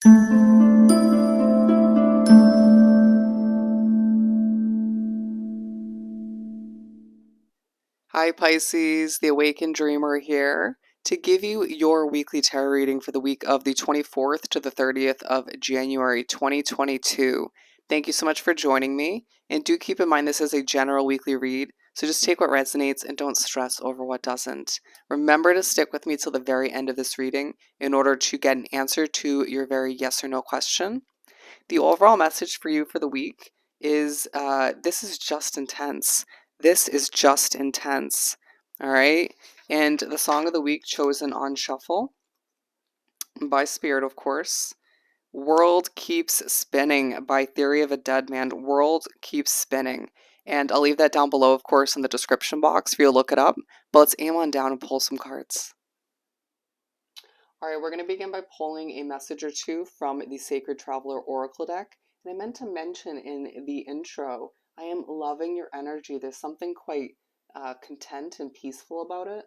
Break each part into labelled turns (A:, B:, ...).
A: Hi Pisces, the Awakened Dreamer here to give you your weekly tarot reading for the week of the 24th to the 30th of January 2022. Thank you so much for joining me, and do keep in mind this is a general weekly read, so just take what resonates and don't stress over what doesn't. Remember to stick with me till the very end of this reading in order to get an answer to your very yes or no question. The overall message for you for the week is this is just intense. This is just intense. All right. And the song of the week chosen on shuffle by Spirit, of course. World Keeps Spinning by Theory of a Deadman. World Keeps Spinning. And I'll leave that down below, of course, in the description box for you to look it up. But let's aim on down and pull some cards. All right, we're going to begin by pulling a message or two from the Sacred Traveler Oracle deck. And I meant to mention in the intro, I am loving your energy. There's something quite content and peaceful about it.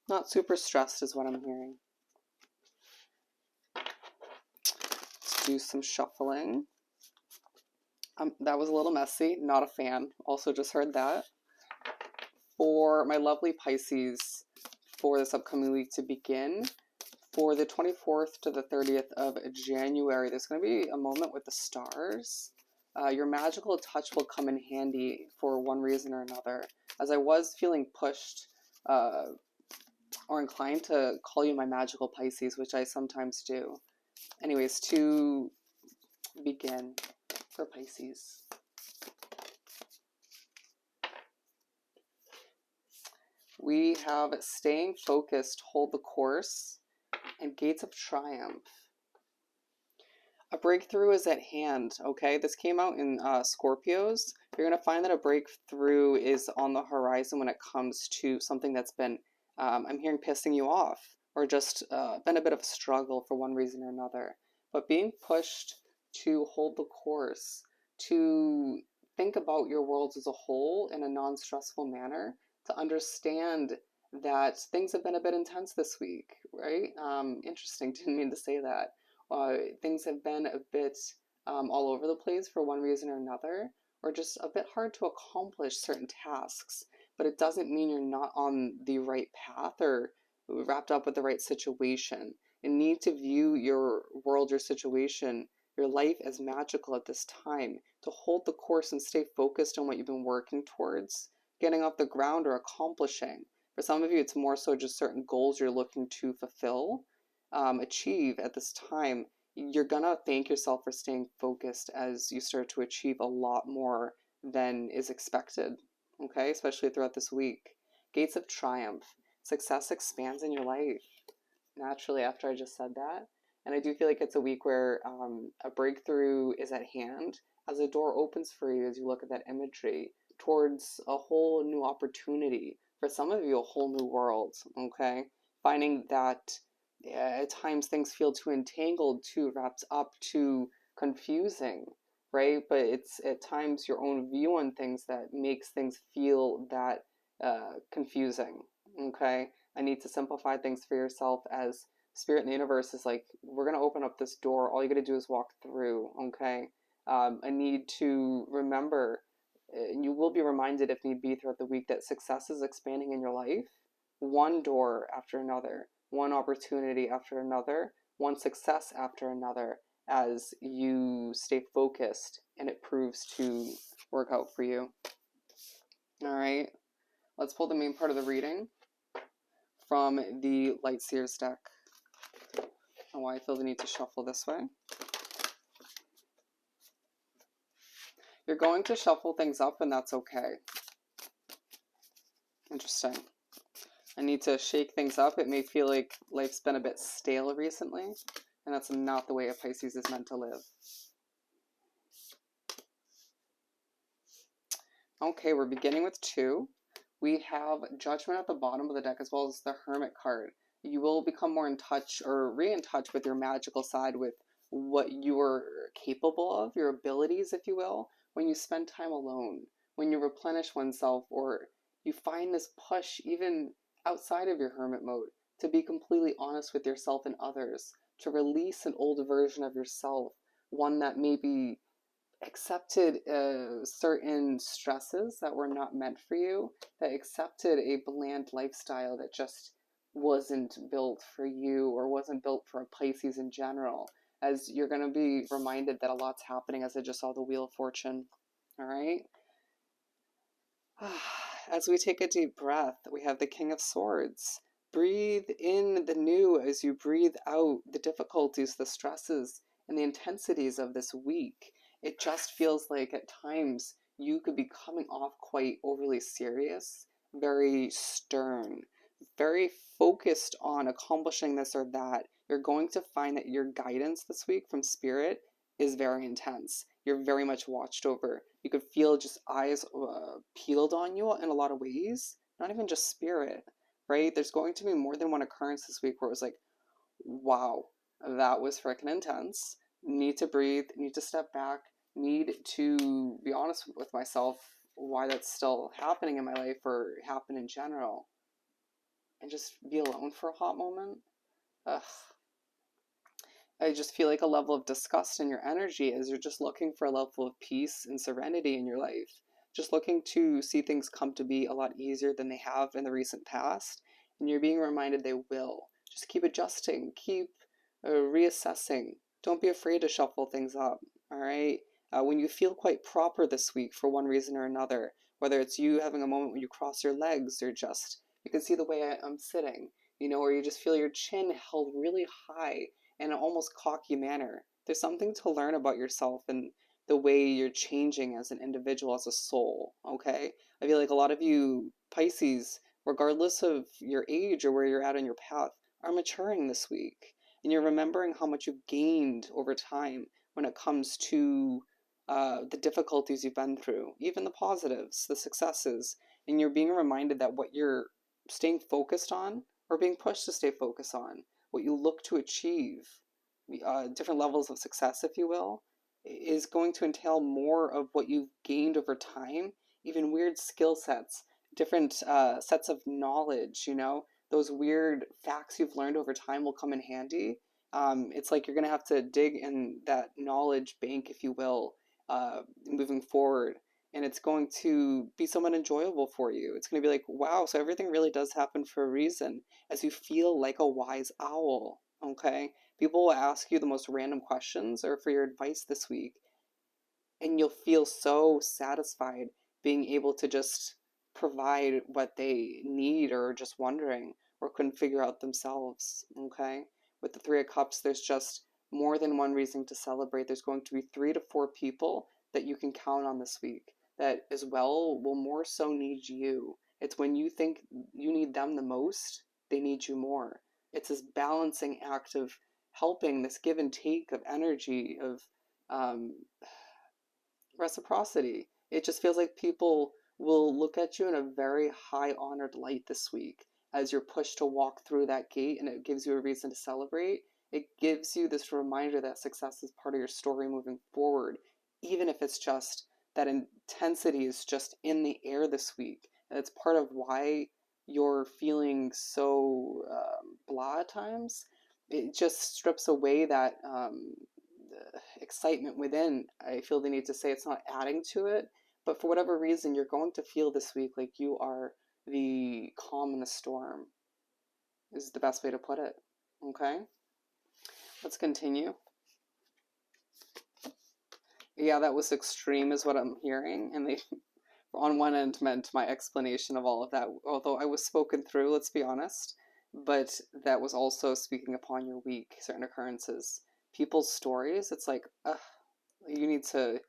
A: Not super stressed is what I'm hearing. Let's do some shuffling. That was a little messy. Not a fan. Also just heard that. For my lovely Pisces, for this upcoming week to begin, for the 24th to the 30th of January, there's going to be a moment with the stars. Your magical touch will come in handy for one reason or another. As I was feeling pushed or inclined to call you my magical Pisces, which I sometimes do. Anyways, to begin for Pisces. We have staying focused, hold the course, and gates of triumph. A breakthrough is at hand, okay? This came out in Scorpios. You're going to find that a breakthrough is on the horizon when it comes to something that's been, I'm hearing, pissing you off, or just been a bit of a struggle for one reason or another. But being pushed to hold the course, to think about your world as a whole in a non-stressful manner, to understand that things have been a bit intense this week, right? Interesting, didn't mean to say that. Things have been a bit all over the place for one reason or another, or just a bit hard to accomplish certain tasks. But it doesn't mean you're not on the right path or wrapped up with the right situation. You need to view your world, your situation, your life as magical at this time, to hold the course and stay focused on what you've been working towards, getting off the ground or accomplishing. For some of you, it's more so just certain goals you're looking to fulfill, achieve at this time. You're gonna thank yourself for staying focused as you start to achieve a lot more than is expected, okay? Especially throughout this week. Gates of triumph. Success expands in your life naturally after I just said that. And I do feel like it's a week where a breakthrough is at hand as a door opens for you as you look at that imagery towards a whole new opportunity. For some of you, a whole new world, okay? Finding that at times things feel too entangled, too wrapped up, too confusing, right? But it's at times your own view on things that makes things feel that confusing, okay? I need to simplify things for yourself, as Spirit in the universe is like, we're going to open up this door. All you got to do is walk through, okay? I need to remember, you will be reminded if need be throughout the week, that success is expanding in your life, one door after another, one opportunity after another, one success after another, as you stay focused and it proves to work out for you. All right, let's pull the main part of the reading from the Light Seers deck. And why I feel the need to shuffle this way. You're going to shuffle things up, and that's okay. Interesting. I need to shake things up. It may feel like life's been a bit stale recently, and that's not the way a Pisces is meant to live. Okay, we're beginning with 2. We have Judgment at the bottom of the deck, as well as the Hermit card. You will become more in touch, or re-in touch with your magical side, with what you're capable of, your abilities, if you will, when you spend time alone, when you replenish oneself, or you find this push even outside of your hermit mode to be completely honest with yourself and others, to release an old version of yourself, one that maybe accepted certain stresses that were not meant for you, that accepted a bland lifestyle that just wasn't built for you or wasn't built for Pisces in general. As you're going to be reminded that a lot's happening, as I just saw the Wheel of Fortune. All right. As we take a deep breath, we have the King of Swords. Breathe in the new as you breathe out the difficulties, the stresses, and the intensities of this week. It just feels like at times you could be coming off quite overly serious, very stern, very focused on accomplishing this or that. You're going to find that your guidance this week from Spirit is very intense. You're very much watched over. You could feel just eyes peeled on you in a lot of ways, not even just Spirit, right? There's going to be more than one occurrence this week where it was like, wow, that was freaking intense. Need to breathe, need to step back, need to be honest with myself why that's still happening in my life or happen in general, and just be alone for a hot moment. Ugh. I just feel like a level of disgust in your energy as you're just looking for a level of peace and serenity in your life. Just looking to see things come to be a lot easier than they have in the recent past. And you're being reminded they will. Just keep adjusting, keep reassessing. Don't be afraid to shuffle things up, all right? When you feel quite proper this week for one reason or another, whether it's you having a moment when you cross your legs or just, you can see the way I'm sitting, or you just feel your chin held really high in an almost cocky manner. There's something to learn about yourself and the way you're changing as an individual, as a soul, okay? I feel like a lot of you Pisces, regardless of your age or where you're at on your path, are maturing this week. And you're remembering how much you've gained over time when it comes to the difficulties you've been through, even the positives, the successes. And you're being reminded that what you're staying focused on or being pushed to stay focused on, what you look to achieve, different levels of success, if you will, is going to entail more of what you've gained over time, even weird skill sets, different sets of knowledge, those weird facts you've learned over time will come in handy. It's like you're going to have to dig in that knowledge bank, if you will, moving forward. And it's going to be somewhat enjoyable for you. It's going to be like, wow, so everything really does happen for a reason, as you feel like a wise owl, okay? People will ask you the most random questions or for your advice this week, and you'll feel so satisfied being able to just provide what they need or just wondering or couldn't figure out themselves, okay? With the Three of Cups, there's just more than one reason to celebrate. There's going to be 3 to 4 people that you can count on this week that as well will more so need you. It's when you think you need them the most, they need you more. It's this balancing act of helping, this give and take of energy, of um, reciprocity. It just feels like people will look at you in a very high honored light this week as you're pushed to walk through that gate, and it gives you a reason to celebrate. It gives you this reminder that success is part of your story moving forward, even if it's just that intensity is just in the air this week. And it's part of why you're feeling so blah at times. It just strips away that excitement within. I feel the need to say it's not adding to it, but for whatever reason, you're going to feel this week like you are the calm in the storm, is the best way to put it. Okay? Let's continue. Yeah, that was extreme, is what I'm hearing, and they, on one end, meant my explanation of all of that, although I was spoken through, let's be honest, but that was also speaking upon your week, certain occurrences. People's stories, it's like, you need to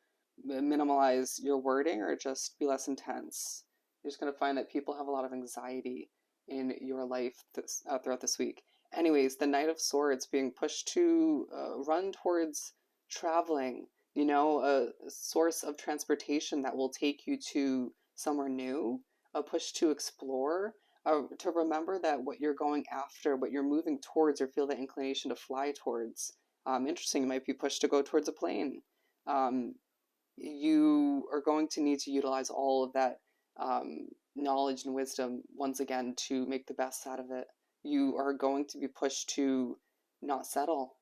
A: minimize your wording or just be less intense. You're just going to find that people have a lot of anxiety in your life throughout this week. Anyways, the Knight of Swords being pushed to run towards traveling, a source of transportation that will take you to somewhere new, a push to explore, to remember that what you're going after, what you're moving towards, or feel the inclination to fly towards. Interesting, you might be pushed to go towards a plane. You are going to need to utilize all of that knowledge and wisdom once again to make the best out of it. You are going to be pushed to not settle.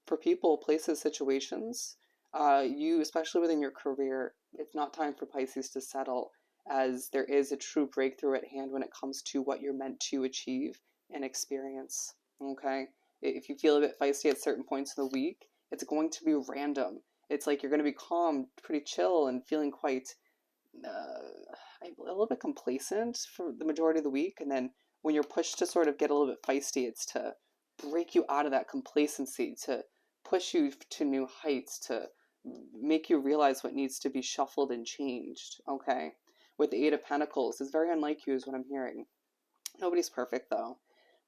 A: For people, places, situations, you, especially within your career, it's not time for Pisces to settle, as there is a true breakthrough at hand when it comes to what you're meant to achieve and experience. Okay? If you feel a bit feisty at certain points of the week, it's going to be random. It's like you're going to be calm, pretty chill, and feeling quite a little bit complacent for the majority of the week. And then when you're pushed to sort of get a little bit feisty, it's to break you out of that complacency, to push you to new heights, to make you realize what needs to be shuffled and changed. Okay? With the Eight of Pentacles, it's very unlike you, is what I'm hearing. Nobody's perfect, though.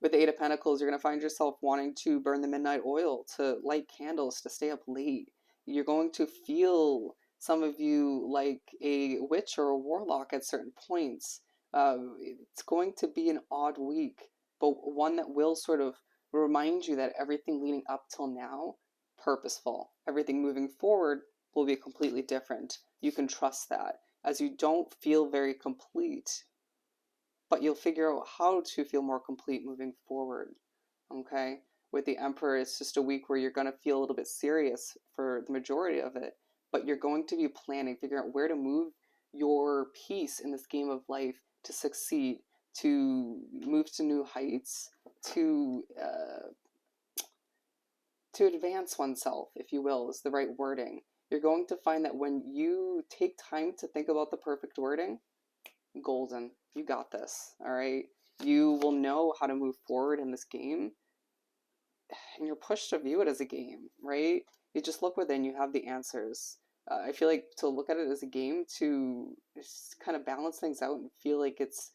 A: With the Eight of Pentacles, you're going to find yourself wanting to burn the midnight oil, to light candles, to stay up late. You're going to feel, some of you, like a witch or a warlock at certain points. It's going to be an odd week, but one that will sort of remind you that everything leading up till now, purposeful. Everything moving forward will be completely different. You can trust that, as you don't feel very complete, but you'll figure out how to feel more complete moving forward. Okay? With the Emperor, it's just a week where you're going to feel a little bit serious for the majority of it, but you're going to be planning, figuring out where to move your piece in this game of life to succeed, to move to new heights, to advance oneself, if you will, is the right wording. You're going to find that when you take time to think about the perfect wording, golden. You got this, all right? You will know how to move forward in this game, and you're pushed to view it as a game, right? You just look within, you have the answers. I feel like to look at it as a game, to just kind of balance things out and feel like it's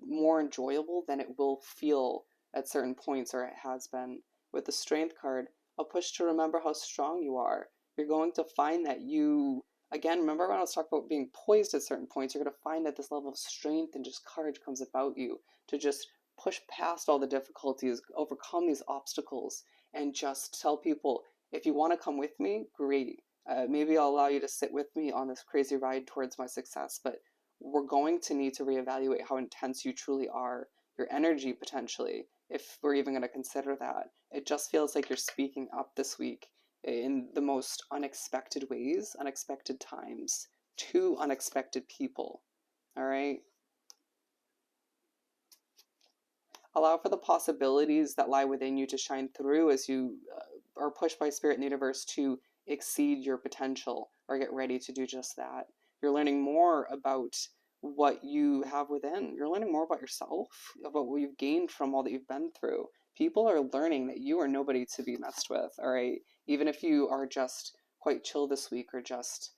A: more enjoyable than it will feel at certain points, or it has been. With the Strength card, a push to remember how strong you are. You're going to find that you, again, remember when I was talking about being poised at certain points, you're going to find that this level of strength and just courage comes about you to just push past all the difficulties, overcome these obstacles, and just tell people, if you want to come with me, great. Maybe I'll allow you to sit with me on this crazy ride towards my success, but we're going to need to reevaluate how intense you truly are, your energy potentially, if we're even going to consider that. It just feels like you're speaking up this week in the most unexpected ways, unexpected times, to unexpected people. All right? Allow for the possibilities that lie within you to shine through as you are pushed by Spirit and the universe to exceed your potential, or get ready to do just that. You're learning more about what you have within. You're learning more about yourself, about what you've gained from all that you've been through. People are learning that you are nobody to be messed with, all right? Even if you are just quite chill this week, or just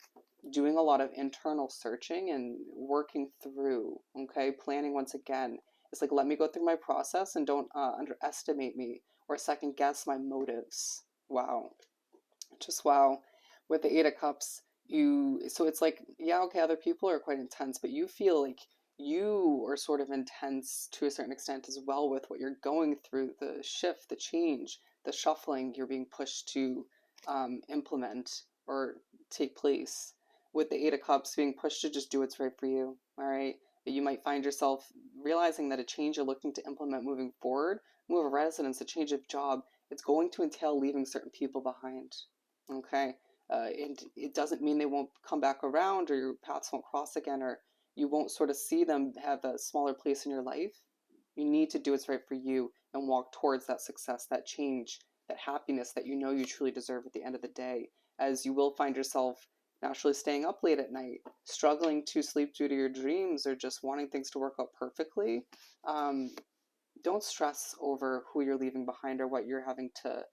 A: doing a lot of internal searching and working through, okay? Planning once again. It's like, let me go through my process and don't underestimate me or second guess my motives. Wow. Just wow. With the Eight of Cups, so it's like, yeah, okay, other people are quite intense, but you feel like you are sort of intense to a certain extent as well with what you're going through, the shift, the change, the shuffling you're being pushed to implement or take place. With the Eight of Cups, being pushed to just do what's right for you, all right? You might find yourself realizing that a change you're looking to implement moving forward, move of residence, a change of job, it's going to entail leaving certain people behind. Okay? And it doesn't mean they won't come back around, or your paths won't cross again, or you won't sort of see them have a smaller place in your life. You need to do what's right for you and walk towards that success, that change, that happiness that you know you truly deserve at the end of the day, as you will find yourself naturally staying up late at night, struggling to sleep due to your dreams, or just wanting things to work out perfectly. Don't stress over who you're leaving behind or what you're having to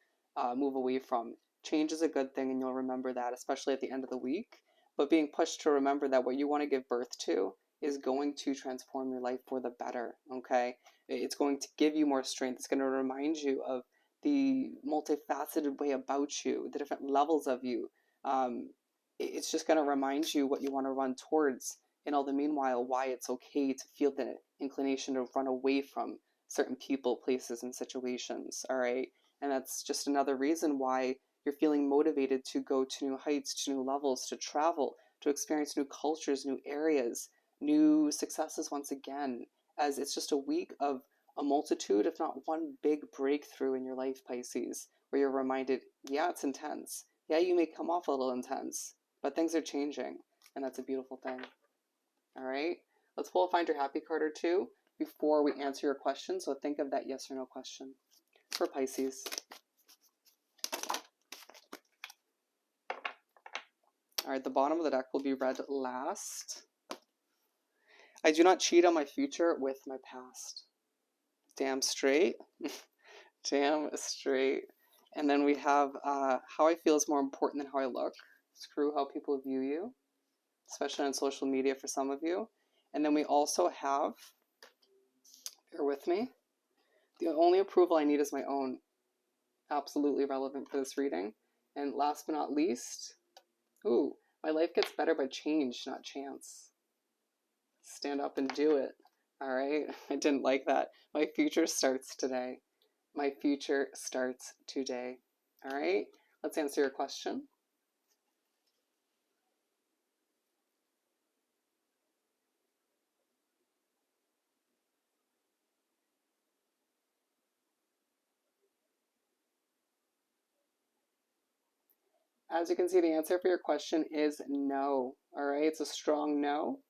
A: move away from. Change is a good thing, and you'll remember that, especially at the end of the week. But being pushed to remember that what you want to give birth to is going to transform your life for the better, okay? It's going to give you more strength. It's going to remind you of the multifaceted way about you, the different levels of you. It's just going to remind you what you want to run towards, and all the meanwhile, why it's okay to feel the inclination to run away from certain people, places, and situations, all right? And that's just another reason why you're feeling motivated to go to new heights, to new levels, to travel, to experience new cultures, new areas, new successes once again, as it's just a week of a multitude, if not one big breakthrough in your life, Pisces, where you're reminded, yeah, it's intense. Yeah, you may come off a little intense, but things are changing, and that's a beautiful thing. All right, let's pull a Find Your Happy card or two before we answer your question. So think of that yes or no question for Pisces. All right, the bottom of the deck will be read last. I do not cheat on my future with my past. Damn straight. Damn straight. And then we have how I feel is more important than how I look. Screw how people view you, especially on social media for some of you. And then we also have, bear with me, the only approval I need is my own. Absolutely relevant for this reading. And last but not least, ooh, my life gets better by change, not chance. Stand up and do it. All right, I didn't like that. My future starts today. My future starts today. All right, let's answer your question. As you can see, the answer for your question is no. All right, it's a strong no.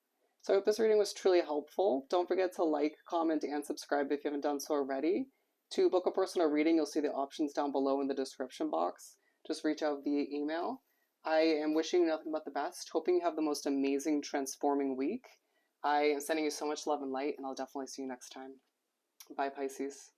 A: So I hope this reading was truly helpful. Don't forget to like, comment, and subscribe if you haven't done so already. To book a personal reading, you'll see the options down below in the description box. Just reach out via email. I am wishing you nothing but the best, hoping you have the most amazing, transforming week. I am sending you so much love and light, and I'll definitely see you next time. Bye, Pisces.